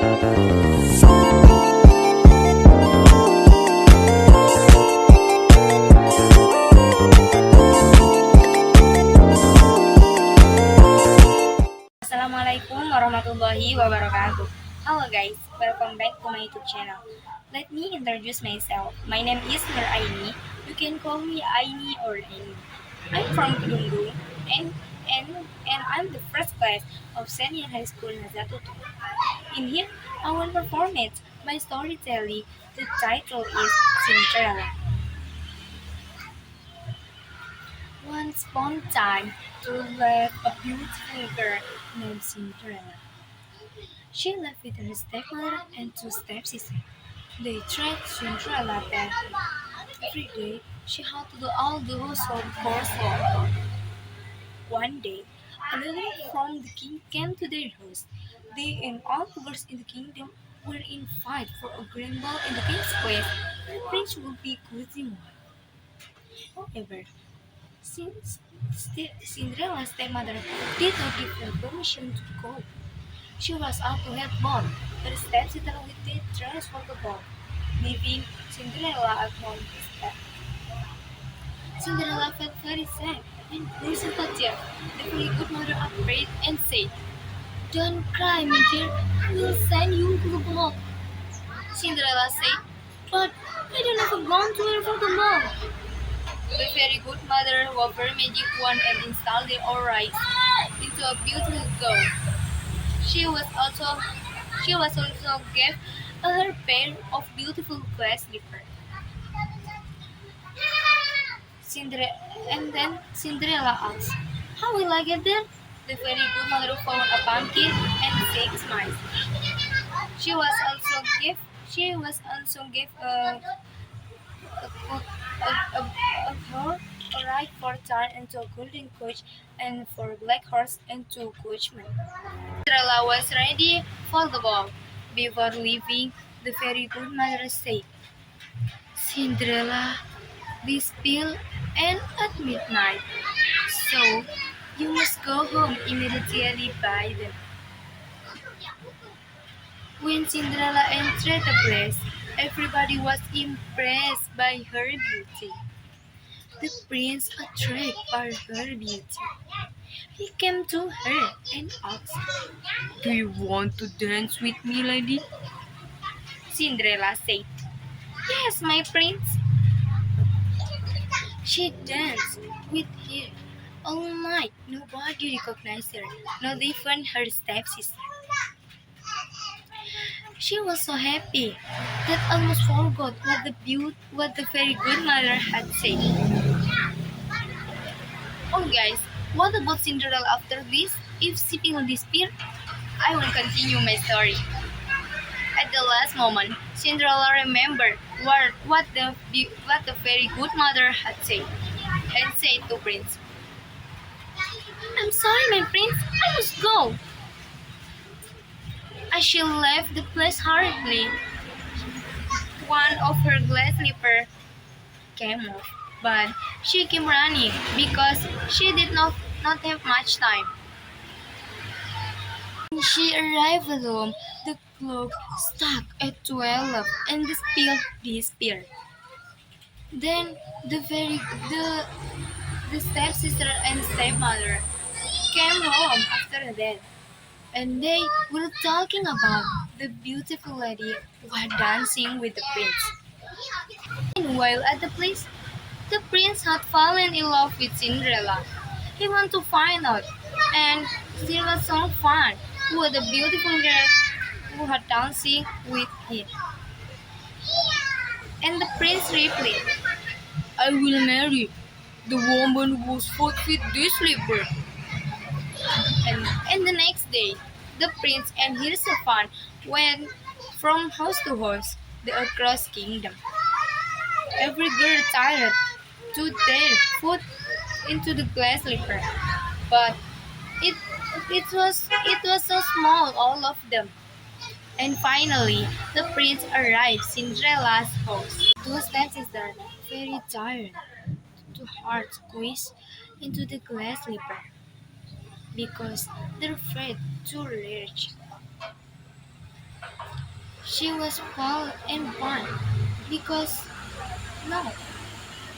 Assalamualaikum warahmatullahi wabarakatuh. Hello guys, welcome back to my YouTube channel. Let me introduce myself. My name is Nur Aini. You can call me Aini or Aini. I'm from Kedungdung and I'm the first class of senior high school Nazatutu. In here, I will perform it my storytelling. The title is Cinderella. Once upon a time, there lived a beautiful girl named Cinderella. She lived with her stepmother and two stepsisters. They treated Cinderella badly. Every day, she had to do all the household chores for her. One day, a lady from the king came to their house. They and all the girls in the kingdom were in fight for a grand ball in the king's place. The prince would be choosing one. However, since Cinderella's stepmother did not give her permission to go, she was out to help Mom. Her stepsister with the dress for the ball, leaving Cinderella at home instead. Cinderella felt very sad and burst into tears. The very good mother prayed and said, "Don't cry, my dear. I will send you to the ball." Cinderella said, "But I don't have a gown to wear for the ball." The very good mother wove her magic wand and installed the Orais into a beautiful gown. She was also gave her pair of beautiful glass slippers. Cinderella and then Cinderella asked, "How will I get there?" The very good mother found a pumpkin and six mice. She was also give a horse, a ride for tar and two golden coach, and for black horse and two coachmen. Cinderella was ready for the ball. Before leaving, the very good mother said, "Cinderella, this pill ends at midnight, so you must go home immediately by then." When Cinderella entered the place, everybody was impressed by her beauty. The prince, attracted by her beauty, he came to her and asked, "Do you want to dance with me, lady?" Cinderella said, "Yes, my prince." She danced with him all night. Nobody recognized her, not even her stepsister. She was so happy that almost forgot what the very good mother had said. Oh guys, what about Cinderella after this? If sipping will disappear, I will continue my story. At the last moment, Cinderella remembered what the very good mother had said, and said to Prince, "I'm sorry, my prince, I must go." As she left the place hurriedly, one of her glass slippers came off, but she came running because she did not have much time. When she arrived at home, the clock struck at 12 and the spill disappeared. Then the stepsister and stepmother came home after that, and they were talking about the beautiful lady who had dancing with the prince. Meanwhile, at the place, the prince had fallen in love with Cinderella. He wanted to find out, and there was some fun with the beautiful girl who had dancing with him. And the prince replied, "I will marry the woman who's fought with this slipper." And the next day, the prince and his son went from house to house across kingdom. Every girl tried to their foot into the glass slipper, but it it was so small, all of them. And finally, the prince arrived Cinderella's house. Two stepsisters, very tired, two hearts squeezed into the glass slipper because they're afraid too large. She was fall and fun because no,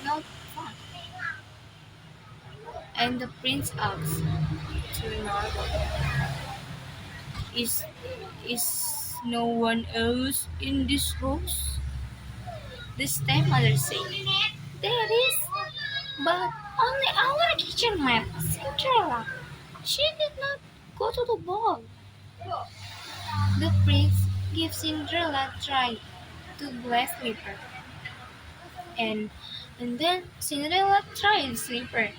not fun. And the prince asked to Narwhal, Is is no one else in this house? The stepmother said, There is, but only our kitchen maid, Cinderella. She did not go to the ball. The prince gave Cinderella a try to bless slipper, and and then Cinderella tried slipper,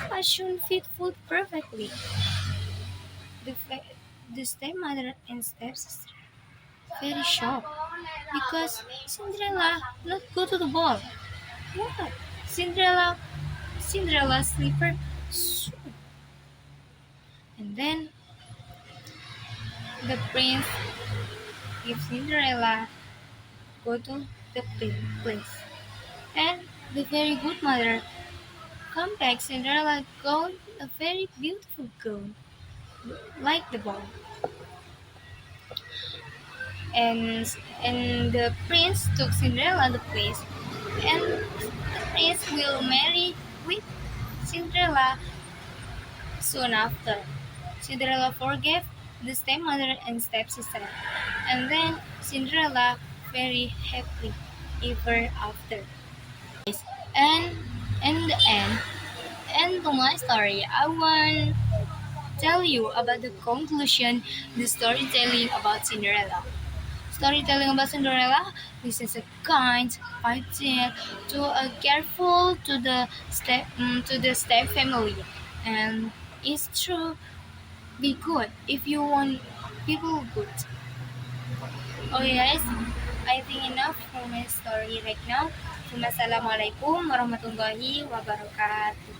but soon fit food perfectly. The, the stepmother and stepsister very shocked because Cinderella not go to the ball. What? Cinderella, Cinderella slipper. And then the prince gives Cinderella go to the place. And the very good mother come back Cinderella gown a very beautiful gown like the ball. And and the prince took Cinderella the place and the prince will marry with Cinderella soon after. Cinderella forgave the stepmother and stepsister, and then Cinderella very happy ever after. And in the end to my story, I want tell you about the conclusion, the storytelling about Cinderella. Storytelling about Cinderella. This is a kind, fighting, to a careful to the step family, and it's true. Be good if you want people good. Okay guys, I think enough for my story right now. Wassalamualaikum warahmatullahi wabarakatuh.